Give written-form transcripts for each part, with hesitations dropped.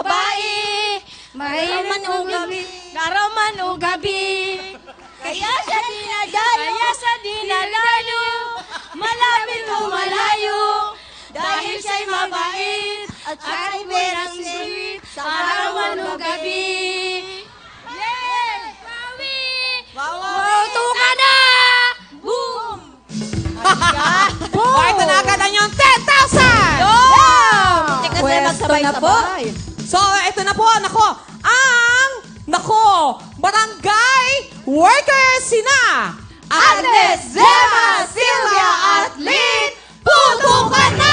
babae, mahiman o gabi, daraman o gabi. Kaya sa dinalayo, malapit o malayo, dahil siya'y mabait at siya'y perang sweet, sa daraman o gabi. Yes! Wow! Tuka na! Boom! O, ito na agad ang yung 10,000! Pwesto na po. So, ito na po, barangay workers sina Agnes, Gemma, Silvia, at Lynn, putukan na!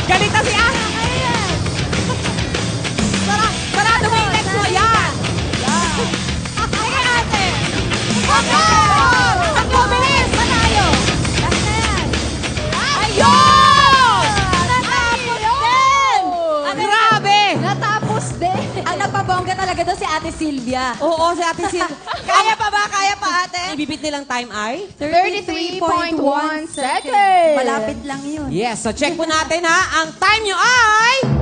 Galit na si Ate. Sarado mo yung legs mo. Yan. Sige, Ate. Takbo, bilis. Manayo. Last na yan. Ayun! Natapos din! Grabe! Natapos din! Ang napabongga talaga doon si Ate Silvia. Oo, si Ate Sil. Kaya pa ba? Kaya pa, Ate? Ibibit nilang time ay? 33.1 seconds. Malapit lang yun. Yes, so check po natin ha. Ang time nyo ay...